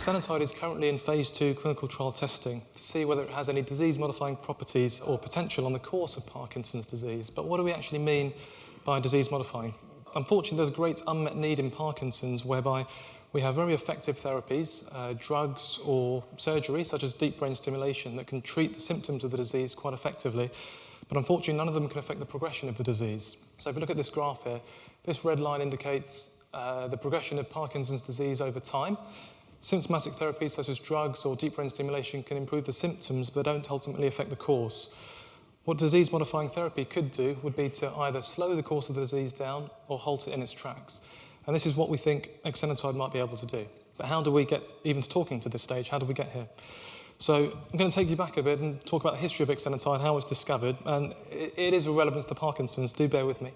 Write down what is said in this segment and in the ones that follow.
Exenatide is currently in phase 2 clinical trial testing to see whether it has any disease-modifying properties or potential on the course of Parkinson's disease. But what do we actually mean by disease-modifying? Unfortunately, there's a great unmet need in Parkinson's whereby we have very effective therapies, drugs or surgery, such as deep brain stimulation, that can treat the symptoms of the disease quite effectively. But unfortunately, none of them can affect the progression of the disease. So if you look at this graph here, this red line indicates the progression of Parkinson's disease over time. Symptomatic therapies such as drugs or deep brain stimulation can improve the symptoms, but don't ultimately affect the course. What disease-modifying therapy could do would be to either slow the course of the disease down or halt it in its tracks. And this is what we think Exenatide might be able to do. But how do we get even to talking to this stage? How do we get here? So I'm going to take you back a bit and talk about the history of Exenatide, how it's discovered, and it is of relevance to Parkinson's, do bear with me.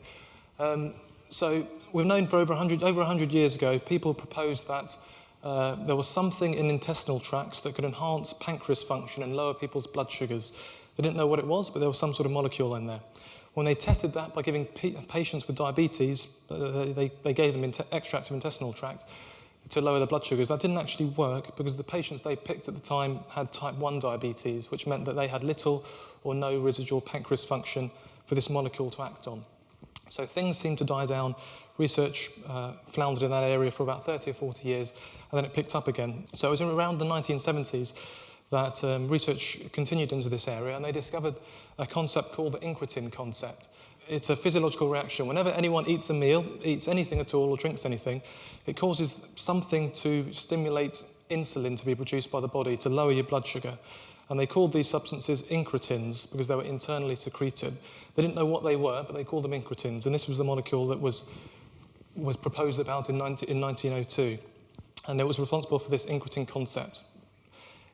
So we've known for over 100 years ago, people proposed that there was something in intestinal tracts that could enhance pancreas function and lower people's blood sugars. They didn't know what it was, but there was some sort of molecule in there. When they tested that by giving patients with diabetes, they gave them extracts of intestinal tract to lower their blood sugars. That didn't actually work because the patients they picked at the time had type 1 diabetes, which meant that they had little or no residual pancreas function for this molecule to act on. So things seemed to die down. Research floundered in that area for about 30 or 40 years, and then it picked up again. So it was around the 1970s that research continued into this area, and they discovered a concept called the incretin concept. It's a physiological reaction. Whenever anyone eats a meal, eats anything at all, or drinks anything, it causes something to stimulate insulin to be produced by the body to lower your blood sugar. And they called these substances incretins because they were internally secreted. They didn't know what they were, but they called them incretins. And this was the molecule that was proposed about in 1902. And it was responsible for this incretin concept.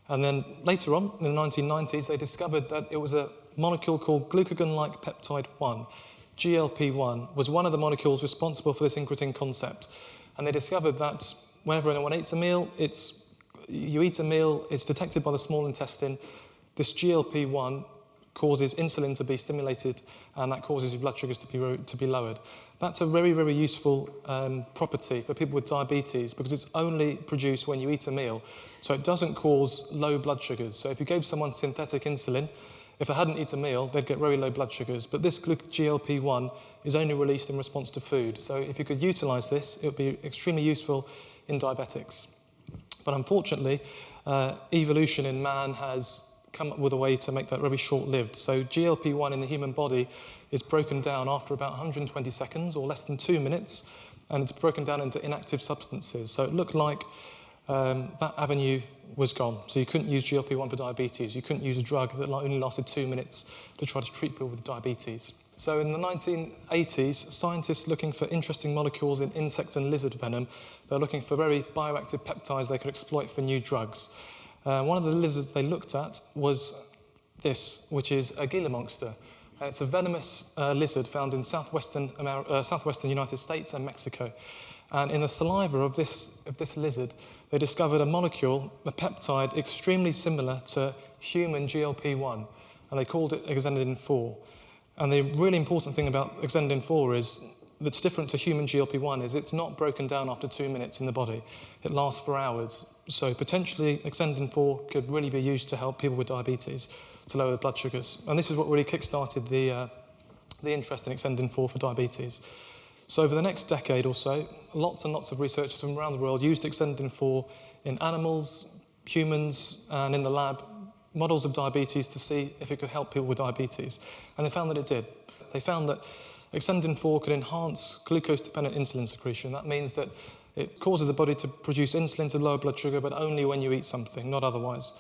And then later on, in the 1990s, they discovered that it was a molecule called glucagon-like peptide 1. GLP-1 was one of the molecules responsible for this incretin concept. And they discovered that whenever anyone eats a meal, it's detected by the small intestine. This GLP-1 causes insulin to be stimulated, and that causes your blood sugars to be lowered. That's a very, very useful property for people with diabetes because it's only produced when you eat a meal. So it doesn't cause low blood sugars. So if you gave someone synthetic insulin, if they hadn't eaten a meal, they'd get very low blood sugars. But this GLP-1 is only released in response to food. So if you could utilize this, it would be extremely useful in diabetics. But unfortunately, evolution in man has come up with a way to make that very short-lived. So GLP-1 in the human body is broken down after about 120 seconds or less than 2 minutes, and it's broken down into inactive substances. So it looked like that avenue was gone. So you couldn't use GLP-1 for diabetes. You couldn't use a drug that only lasted 2 minutes to try to treat people with diabetes. So in the 1980s, scientists looking for interesting molecules in insect and lizard venom, they're looking for very bioactive peptides they could exploit for new drugs. One of the lizards they looked at was this, which is a Gila monster. It's a venomous lizard found in southwestern United States and Mexico. And in the saliva of this lizard, they discovered a molecule, a peptide, extremely similar to human GLP-1, and they called it Exenatide 4. And the really important thing about Exenatide 4 is that's different to human GLP-1 is it's not broken down after 2 minutes in the body. It lasts for hours. So potentially Exenatide 4 could really be used to help people with diabetes to lower the blood sugars. And this is what really kick-started the interest in Exenatide 4 for diabetes. So over the next decade or so, lots and lots of researchers from around the world used Exenatide 4 in animals, humans, and in the lab, models of diabetes to see if it could help people with diabetes. And they found that it did. They found that Exenatide 4 could enhance glucose-dependent insulin secretion. That means that it causes the body to produce insulin to lower blood sugar, but only when you eat something, not otherwise.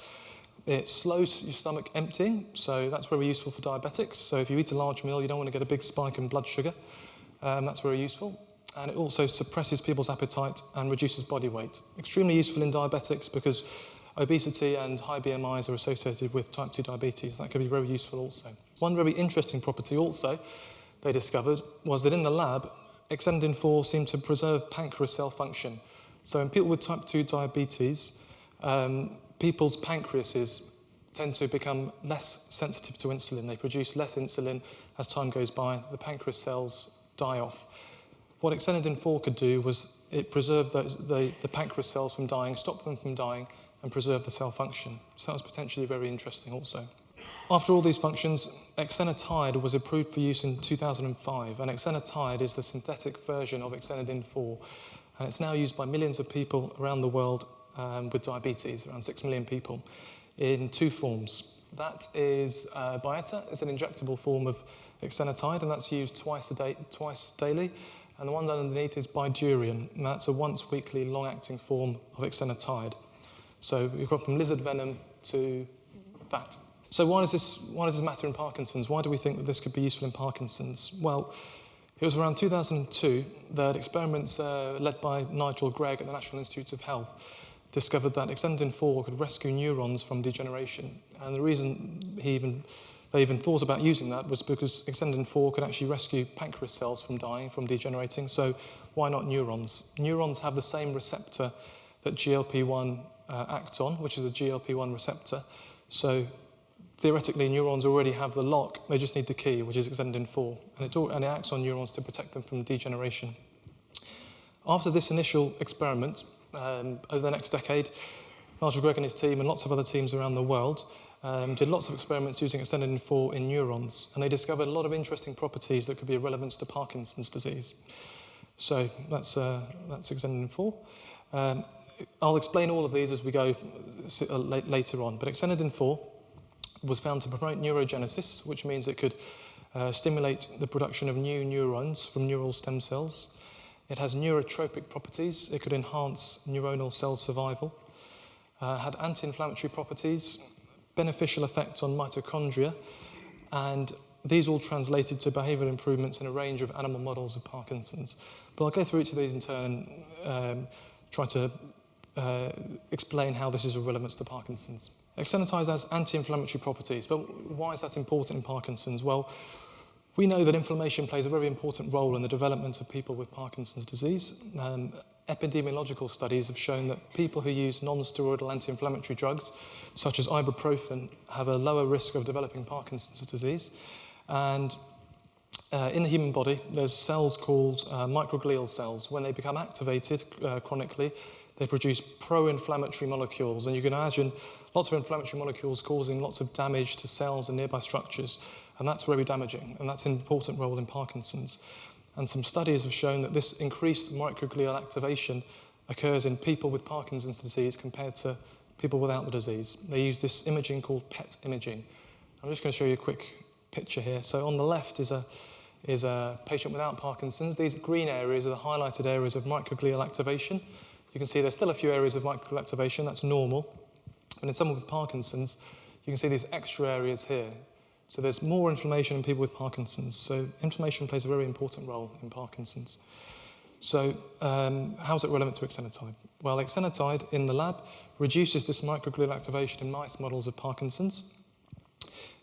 It slows your stomach emptying, so that's very useful for diabetics. So if you eat a large meal, you don't want to get a big spike in blood sugar. That's very useful. And it also suppresses people's appetite and reduces body weight. Extremely useful in diabetics because obesity and high BMIs are associated with type 2 diabetes. That could be very useful also. One very interesting property also they discovered was that in the lab, Exenatide 4 seemed to preserve pancreas cell function. So in people with type 2 diabetes, people's pancreases tend to become less sensitive to insulin. They produce less insulin as time goes by. The pancreas cells die off. What Exenatide 4 could do was it preserved the pancreas cells from dying, stop them from dying, and preserve the cell function. So that was potentially very interesting also. After all these functions, Exenatide was approved for use in 2005, and Exenatide is the synthetic version of Exenatide 4, and it's now used by millions of people around the world with diabetes, around 6 million people, in 2 forms. That is Byetta, it's an injectable form of Exenatide, and that's used twice daily. And the one down underneath is Bidurion, and that's a once-weekly long-acting form of Exenatide. So we've got from lizard venom to that. So why does this matter in Parkinson's? Why do we think that this could be useful in Parkinson's? Well, it was around 2002 that experiments led by Nigel Gregg at the National Institute of Health discovered that Exenatide 4 could rescue neurons from degeneration. And the reason they even thought about using that was because Exenatide 4 could actually rescue pancreas cells from dying, from degenerating. So why not neurons? Neurons have the same receptor that GLP-1 acts on, which is a GLP-1 receptor. So theoretically, neurons already have the lock. They just need the key, which is Exenatide 4. And it acts on neurons to protect them from degeneration. After this initial experiment, over the next decade, Nigel Gregg and his team and lots of other teams around the world did lots of experiments using Exenatide 4 in neurons, and they discovered a lot of interesting properties that could be of relevance to Parkinson's disease. So that's Exenatide 4. I'll explain all of these as we go later on, but Exenatide 4 was found to promote neurogenesis, which means it could stimulate the production of new neurons from neural stem cells. It has neurotropic properties. It could enhance neuronal cell survival. Had anti-inflammatory properties, beneficial effects on mitochondria, and these all translated to behavioural improvements in a range of animal models of Parkinson's. But I'll go through each of these in turn and try to explain how this is of relevance to Parkinson's. Exenatide has anti-inflammatory properties, but why is that important in Parkinson's? Well, we know that inflammation plays a very important role in the development of people with Parkinson's disease. Epidemiological studies have shown that people who use non-steroidal anti-inflammatory drugs, such as ibuprofen, have a lower risk of developing Parkinson's disease. And in the human body, there's cells called microglial cells. When they become activated chronically, they produce pro-inflammatory molecules. And you can imagine lots of inflammatory molecules causing lots of damage to cells and nearby structures. And that's very damaging, and that's an important role in Parkinson's. And some studies have shown that this increased microglial activation occurs in people with Parkinson's disease compared to people without the disease. They use this imaging called PET imaging. I'm just going to show you a quick picture here. So on the left is a patient without Parkinson's. These green areas are the highlighted areas of microglial activation. You can see there's still a few areas of microglial activation. That's normal. And in someone with Parkinson's, you can see these extra areas here. So there's more inflammation in people with Parkinson's. So inflammation plays a very important role in Parkinson's. So how is it relevant to Exenatide? Well, Exenatide in the lab reduces this microglial activation in mice models of Parkinson's.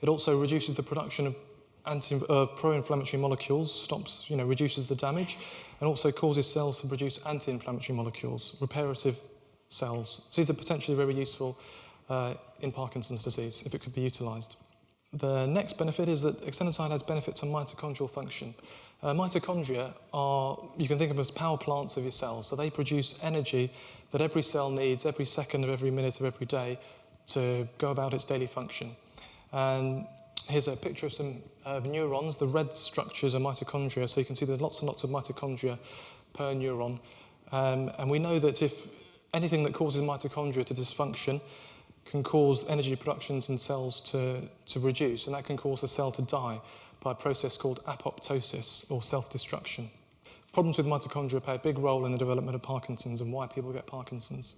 It also reduces the production of pro-inflammatory molecules, reduces the damage, and also causes cells to produce anti-inflammatory molecules, reparative cells. So these are potentially very useful in Parkinson's disease if it could be utilised. The next benefit is that Exenatide has benefits on mitochondrial function. Mitochondria you can think of them as power plants of your cells. So they produce energy that every cell needs every second of every minute of every day to go about its daily function. And here's a picture of some neurons. The red structures are mitochondria, so you can see there's lots and lots of mitochondria per neuron. And we know that if anything that causes mitochondria to dysfunction can cause energy productions in cells to reduce, and that can cause the cell to die by a process called apoptosis, or self-destruction. Problems with mitochondria play a big role in the development of Parkinson's and why people get Parkinson's.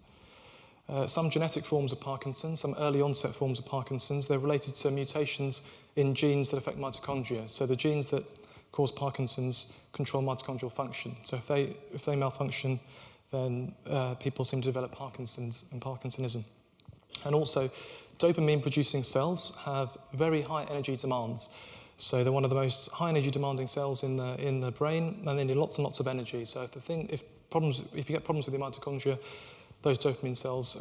Some genetic forms of Parkinson's, some early onset forms of Parkinson's, they're related to mutations in genes that affect mitochondria. So the genes that cause Parkinson's control mitochondrial function. So if they malfunction, then people seem to develop Parkinson's and Parkinsonism. And also, dopamine-producing cells have very high energy demands. So they're one of the most high energy demanding cells in the brain, and they need lots and lots of energy. So if you get problems with your mitochondria, those dopamine cells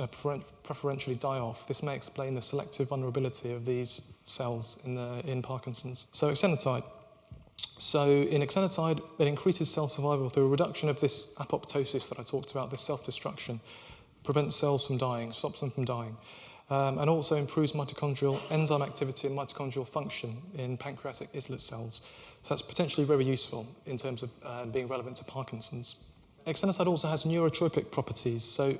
preferentially die off. This may explain the selective vulnerability of these cells in Parkinson's. So Exenatide So in Exenatide, it increases cell survival through a reduction of this apoptosis that I talked about, this self-destruction, prevents cells from dying, stops them from dying, and also improves mitochondrial enzyme activity and mitochondrial function in pancreatic islet cells. So that's potentially very useful in terms of being relevant to Parkinson's. Exenatide also has neurotropic properties. So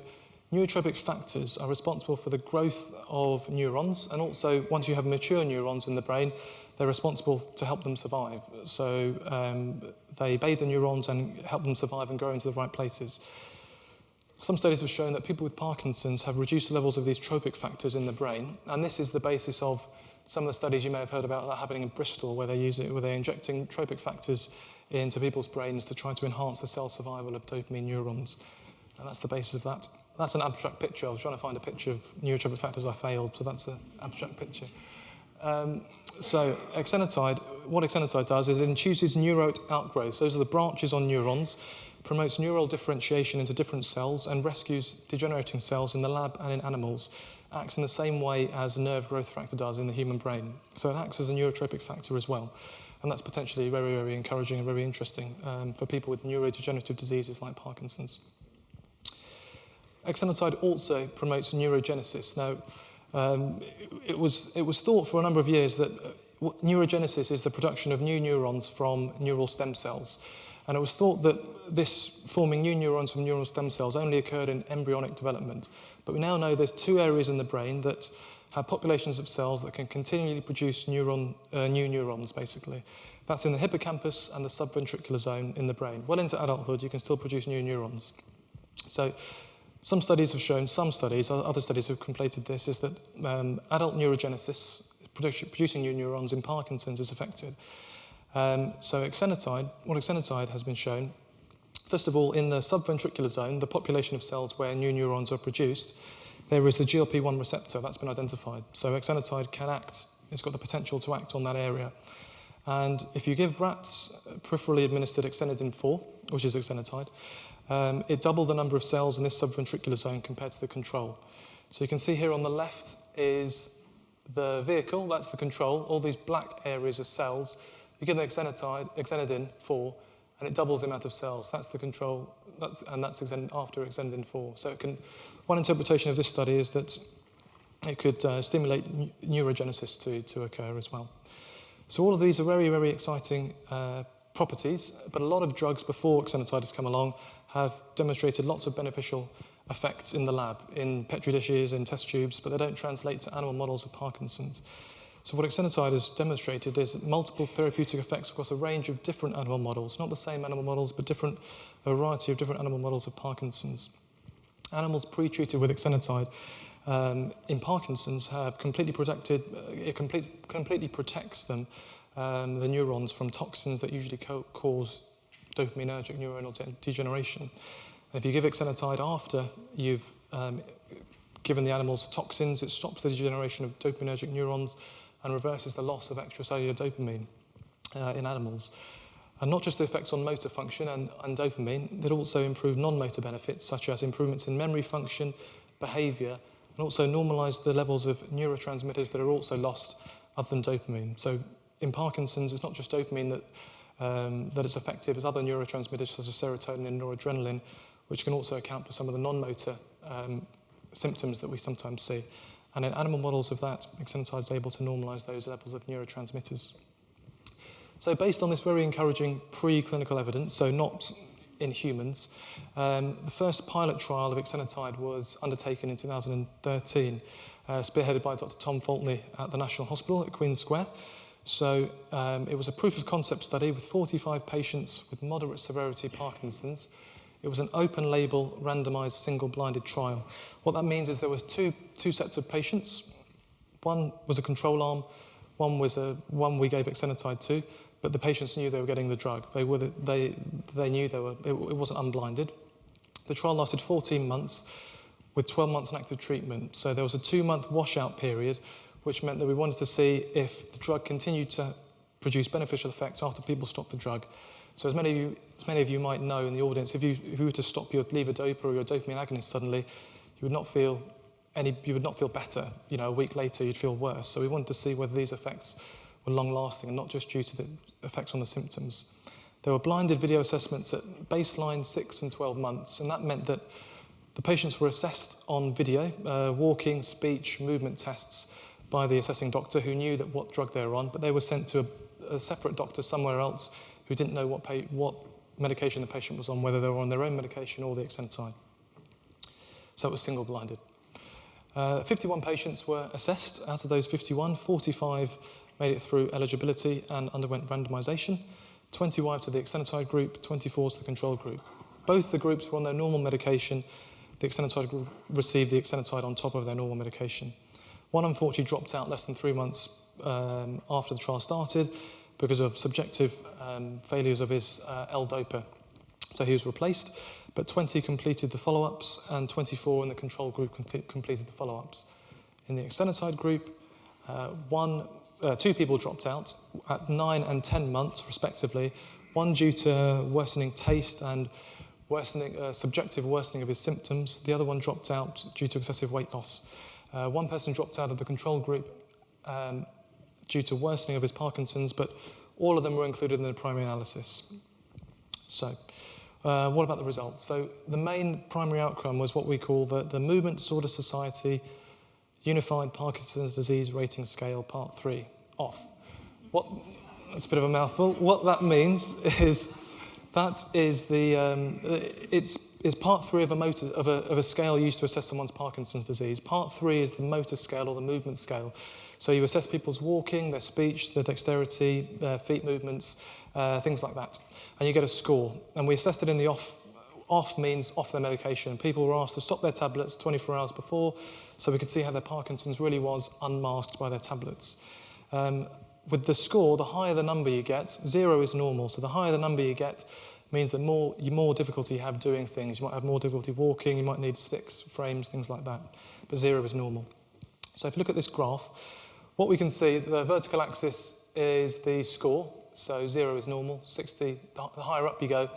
neurotropic factors are responsible for the growth of neurons, and also once you have mature neurons in the brain, they're responsible to help them survive. So they bathe the neurons and help them survive and grow into the right places. Some studies have shown that people with Parkinson's have reduced levels of these tropic factors in the brain, and this is the basis of some of the studies you may have heard about that happening in Bristol, where they're injecting tropic factors into people's brains to try to enhance the cell survival of dopamine neurons. And that's the basis of that. That's an abstract picture. I was trying to find a picture of neurotropic factors. I failed, so that's an abstract picture. So Exenatide, what Exenatide does is it induces neurote outgrowth. Those are the branches on neurons, promotes neural differentiation into different cells, and rescues degenerating cells in the lab and in animals. Acts in the same way as a nerve growth factor does in the human brain. So it acts as a neurotropic factor as well. And that's potentially very, very encouraging and very interesting for people with neurodegenerative diseases like Parkinson's. Exenatide also promotes neurogenesis. Now, it was thought for a number of years that neurogenesis is the production of new neurons from neural stem cells. And it was thought that this forming new neurons from neural stem cells only occurred in embryonic development. But we now know there's two areas in the brain that have populations of cells that can continually produce new neurons, basically. That's in the hippocampus and the subventricular zone in the brain. Well into adulthood, you can still produce new neurons. So some studies have shown, other studies have completed this, is that adult neurogenesis, producing new neurons in Parkinson's, is affected. So what Exenatide has been shown, first of all, in the subventricular zone, the population of cells where new neurons are produced, there is the GLP-1 receptor that's been identified. So Exenatide can act, it's got the potential to act on that area. And if you give rats peripherally administered Exenatide-4, which is Exenatide, it doubled the number of cells in this subventricular zone compared to the control. So you can see here on the left is the vehicle, that's the control, all these black areas are cells. You give them Exenatide-4, and it doubles the amount of cells. That's the control, and that's after Exenatide-4. So one interpretation of this study is that it could stimulate neurogenesis to occur as well. So all of these are very, very exciting properties, but a lot of drugs before Exenatide has come along have demonstrated lots of beneficial effects in the lab, in Petri dishes, in test tubes, but they don't translate to animal models of Parkinson's. So what Exenatide has demonstrated is multiple therapeutic effects across a range of different animal models, not the same animal models, but a variety of different animal models of Parkinson's. Animals pre-treated with Exenatide in Parkinson's have completely protects them, the neurons, from toxins that usually cause dopaminergic neuronal degeneration. And if you give Exenatide after you've given the animals toxins, it stops the degeneration of dopaminergic neurons and reverses the loss of extracellular dopamine in animals. And not just the effects on motor function and dopamine, it also improved non-motor benefits, such as improvements in memory function, behaviour, and also normalised the levels of neurotransmitters that are also lost other than dopamine. So in Parkinson's, it's not just dopamine that is effective, as other neurotransmitters such as serotonin and noradrenaline, which can also account for some of the non-motor symptoms that we sometimes see. And in animal models of that, Exenatide is able to normalise those levels of neurotransmitters. So based on this very encouraging preclinical evidence, so not in humans, the first pilot trial of Exenatide was undertaken in 2013, spearheaded by Dr. Tom Faltney at the National Hospital at Queen's Square. So it was a proof of concept study with 45 patients with moderate severity Parkinson's. It was an open-label, randomised, single-blinded trial. What that means is there was two sets of patients. One was a control arm, one we gave Exenatide to, but the patients knew they were getting the drug. They knew it wasn't unblinded. The trial lasted 14 months, with 12 months in active treatment. So there was a 2-month washout period, which meant that we wanted to see if the drug continued to produce beneficial effects after people stopped the drug. So as many of you might know in the audience, if you were to stop your levodopa or your dopamine agonist suddenly, you would not feel better. A week later you'd feel worse. So we wanted to see whether these effects were long-lasting and not just due to the effects on the symptoms. There were blinded video assessments at baseline 6 and 12 months, and that meant that the patients were assessed on video, walking, speech, movement tests by the assessing doctor who knew that what drug they were on, but they were sent to a separate doctor somewhere else who didn't know what medication the patient was on, whether they were on their own medication or the Exenatide. So it was single-blinded. 51 patients were assessed. Out of those 51, 45 made it through eligibility and underwent randomization, 21 to the Exenatide group, 24 to the control group. Both the groups were on their normal medication. The Exenatide group received the Exenatide on top of their normal medication. One unfortunately dropped out less than 3 months after the trial started because of subjective failures of his L-DOPA. So he was replaced, but 20 completed the follow-ups and 24 in the control group completed the follow-ups. In the Exenatide group, 2 people dropped out at 9 and 10 months, respectively, one due to worsening taste and subjective worsening of his symptoms. The other one dropped out due to excessive weight loss. One person dropped out of the control group due to worsening of his Parkinson's, but all of them were included in the primary analysis. So, what about the results? So, the main primary outcome was what we call the Movement Disorder Society Unified Parkinson's Disease Rating Scale, Part 3, off. That's a bit of a mouthful. What that means is that is it's Part 3 of a scale used to assess someone's Parkinson's disease. Part 3 is the motor scale or the movement scale. So you assess people's walking, their speech, their dexterity, their feet movements, things like that. And you get a score. And we assessed it in the off. Off means off their medication. People were asked to stop their tablets 24 hours before, so we could see how their Parkinson's really was unmasked by their tablets. With the score, the higher the number you get, 0 is normal, so the higher the number you get means that more difficulty you have doing things. You might have more difficulty walking, you might need sticks, frames, things like that. But 0 is normal. So if you look at this graph, what we can see, the vertical axis is the score, so 0 is normal, 60, the higher up you go,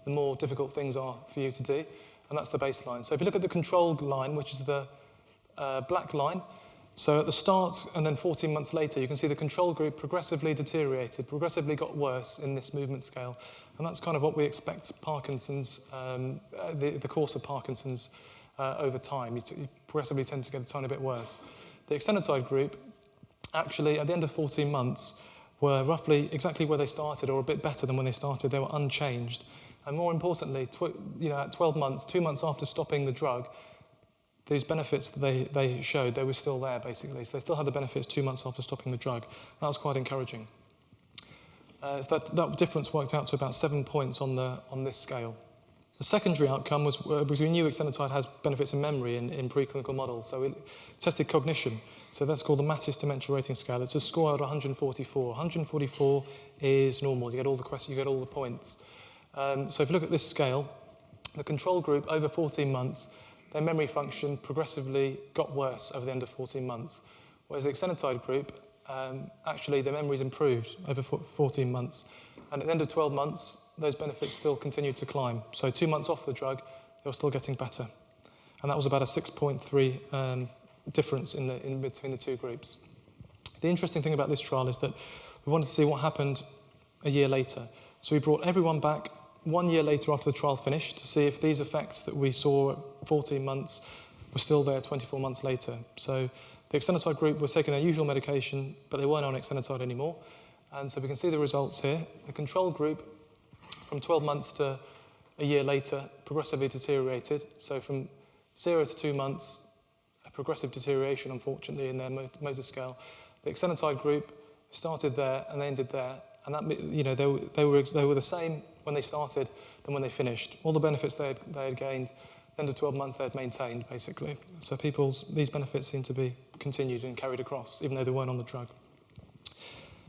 the more difficult things are for you to do, and that's the baseline. So if you look at the control line, which is the black line, so at the start and then 14 months later, you can see the control group progressively deteriorated, progressively got worse in this movement scale. And that's kind of what we expect Parkinson's, the course of Parkinson's over time. You progressively tend to get a tiny bit worse. The Exenatide group, actually, at the end of 14 months, were roughly exactly where they started, or a bit better than when they started. They were unchanged. And more importantly, at 12 months, 2 months after stopping the drug, these benefits that they showed, they were still there, basically. So they still had the benefits 2 months after stopping the drug. That was quite encouraging. So that difference worked out to about 7 points on this scale. The secondary outcome was because we knew Exenatide has benefits in memory in preclinical models. So we tested cognition. So that's called the Mattis Dementia Rating Scale. It's a score out of 144. 144 is normal. You get all the questions, you get all the points. So if you look at this scale, the control group over 14 months, their memory function progressively got worse over the end of 14 months. Whereas the Exenatide group, actually their memories improved over 14 months. And at the end of 12 months, those benefits still continued to climb. So 2 months off the drug, they were still getting better. And that was about a 6.3 difference in between the two groups. The interesting thing about this trial is that we wanted to see what happened a year later. So we brought everyone back 1 year later after the trial finished to see if these effects that we saw at 14 months were still there 24 months later. So the Exenatide group was taking their usual medication, but they weren't on Exenatide anymore. And so we can see the results here. The control group, from 12 months to a year later, progressively deteriorated. So from 0 to 2 months, a progressive deterioration, unfortunately, in their motor scale. The Exenatide group started there and they ended there. And that, they were the same when they started than when they finished. All the benefits they had gained, end of 12 months they had maintained, basically. So these benefits seem to be continued and carried across, even though they weren't on the drug.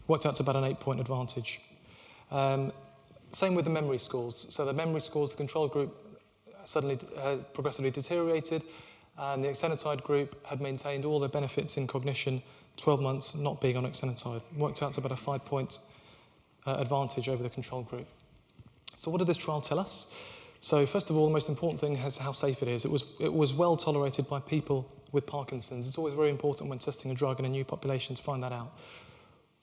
Worked out to about an 8-point advantage. Same with the memory scores. So the memory scores, the control group suddenly progressively deteriorated, and the Exenatide group had maintained all their benefits in cognition, 12 months not being on Exenatide. Worked out to about a 5-point advantage over the control group. So what did this trial tell us? So first of all, the most important thing is how safe it is. It was well tolerated by people with Parkinson's. It's always very important when testing a drug in a new population to find that out.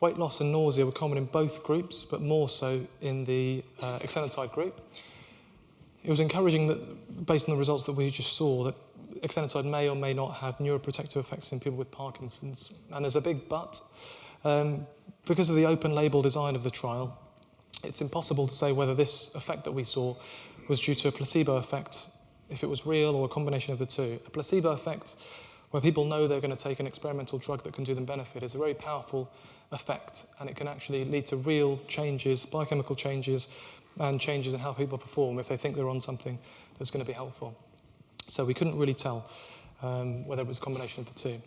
Weight loss and nausea were common in both groups, but more so in the Exenatide group. It was encouraging that, based on the results that we just saw, that Exenatide may or may not have neuroprotective effects in people with Parkinson's. And there's a big but. Because of the open label design of the trial, it's impossible to say whether this effect that we saw was due to a placebo effect, if it was real, or a combination of the two. A placebo effect, where people know they're going to take an experimental drug that can do them benefit, is a very powerful effect, and it can actually lead to real changes, biochemical changes, and changes in how people perform if they think they're on something that's going to be helpful. So we couldn't really tell whether it was a combination of the two.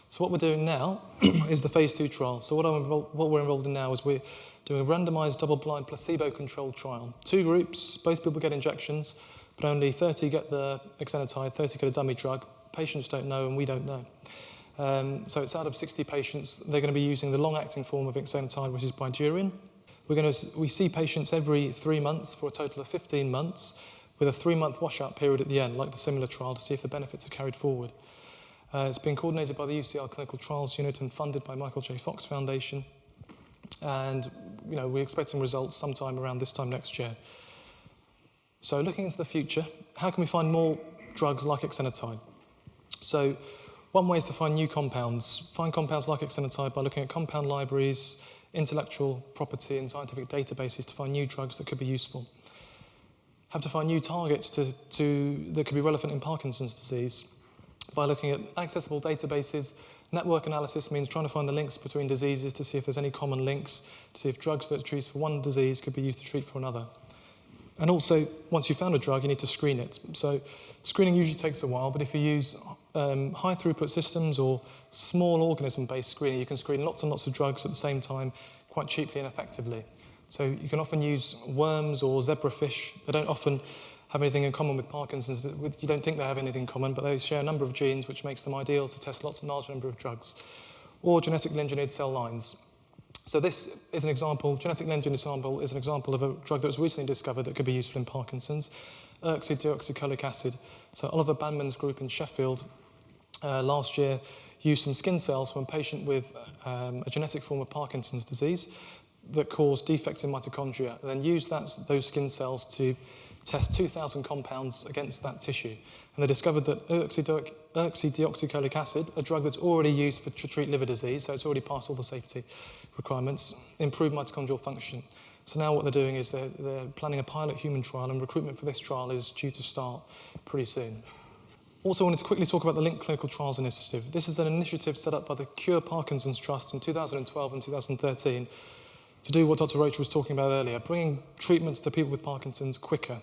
So what we're doing now is the phase 2 trial. So what we're involved in now is we're doing a randomized double-blind placebo-controlled trial. 2 groups, both people get injections, but only 30 get the Exenatide, 30 get a dummy drug. Patients don't know and we don't know. So it's out of 60 patients. They're going to be using the long-acting form of Exenatide, which is Bydureon. We see patients every 3 months for a total of 15 months, with a 3-month washout period at the end, like the similar trial, to see if the benefits are carried forward. It's been coordinated by the UCL Clinical Trials Unit and funded by Michael J. Fox Foundation. And we're expecting results sometime around this time next year. So looking into the future, how can we find more drugs like Exenatide? So one way is to find new compounds. Find compounds like Exenatide by looking at compound libraries, intellectual property and scientific databases to find new drugs that could be useful. Have to find new targets that could be relevant in Parkinson's disease by looking at accessible databases. Network analysis means trying to find the links between diseases to see if there's any common links, to see if drugs that are used for one disease could be used to treat for another. And also, once you've found a drug, you need to screen it. So screening usually takes a while, but if you use high throughput systems or small organism-based screening, you can screen lots and lots of drugs at the same time quite cheaply and effectively. So you can often use worms or zebrafish. They don't often have anything in common with Parkinson's. You don't think they have anything in common, but they share a number of genes, which makes them ideal to test lots and large number of drugs. Or genetically engineered cell lines. So this is an example, genetically engineered sample is an example of a drug that was recently discovered that could be useful in Parkinson's, ursodeoxycholic acid. So Oliver Bandman's group in Sheffield last year used some skin cells from a patient with a genetic form of Parkinson's disease that caused defects in mitochondria, and then used those skin cells to test 2,000 compounds against that tissue. And they discovered that ursodeoxycholic acid, a drug that's already used to treat liver disease, so it's already passed all the safety requirements, improved mitochondrial function. So now what they're doing is they're planning a pilot human trial, and recruitment for this trial is due to start pretty soon. Also wanted to quickly talk about the Linked Clinical Trials Initiative. This is an initiative set up by the Cure Parkinson's Trust in 2012 and 2013 to do what Dr. Roach was talking about earlier, bringing treatments to people with Parkinson's quicker.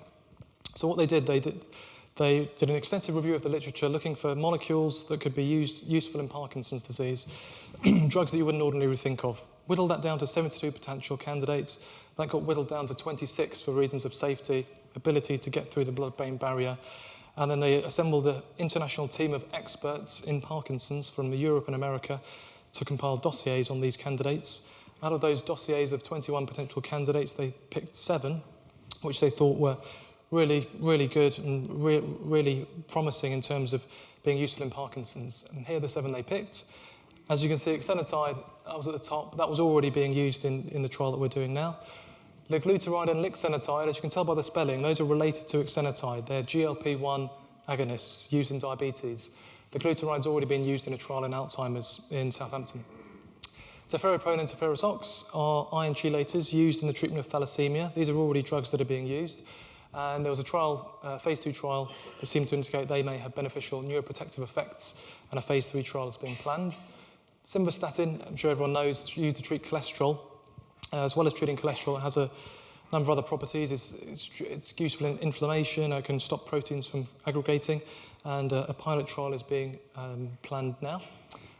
So what they did an extensive review of the literature looking for molecules that could be useful in Parkinson's disease, drugs that you wouldn't ordinarily think of. Whittled that down to 72 potential candidates. That got whittled down to 26 for reasons of safety, ability to get through the blood-brain barrier. And then they assembled an international team of experts in Parkinson's from Europe and America to compile dossiers on these candidates. Out of those dossiers of 21 potential candidates, they picked 7, which they thought were really, really good and really promising in terms of being useful in Parkinson's. And here are the 7 they picked. As you can see, Exenatide, that was at the top. That was already being used in the trial that we're doing now. Liglutaride and Lixenatide, as you can tell by the spelling, those are related to Exenatide. They're GLP-1 agonists used in diabetes. Liglutaride's already been used in a trial in Alzheimer's in Southampton. Terferoprone and terferotox are iron chelators used in the treatment of thalassemia. These are already drugs that are being used. And there was a trial, phase 2 trial, that seemed to indicate they may have beneficial neuroprotective effects, and a phase 3 trial is being planned. Simvastatin, I'm sure everyone knows, is used to treat cholesterol. As well as treating cholesterol, it has a number of other properties. It's useful in inflammation, it can stop proteins from aggregating, and a pilot trial is being planned now.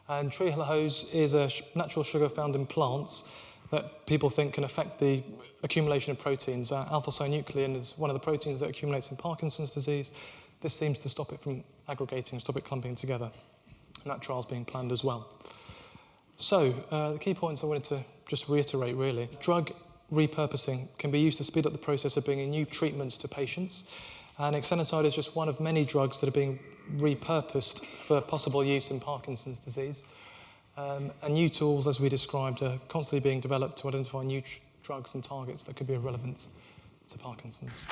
And trehalose is a natural sugar found in plants that people think can affect the accumulation of proteins. Alpha-synuclein is one of the proteins that accumulates in Parkinson's disease. This seems to stop it from aggregating, stop it clumping together. And that trial's being planned as well. So, the key points I wanted to just reiterate, really. Drug repurposing can be used to speed up the process of bringing new treatments to patients. And Exenatide is just one of many drugs that are being repurposed for possible use in Parkinson's disease. And new tools, as we described, are constantly being developed to identify new drugs and targets that could be of relevance to Parkinson's.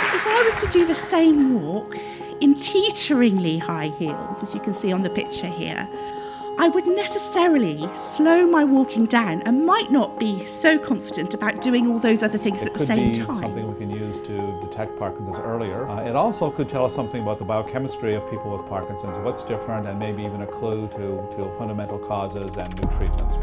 If I was to do the same walk in teeteringly high heels, as you can see on the picture here, I would necessarily slow my walking down and might not be so confident about doing all those other things at the same time. It could be something we can use to detect Parkinson's earlier. It also could tell us something about the biochemistry of people with Parkinson's, what's different, and maybe even a clue to fundamental causes and new treatments.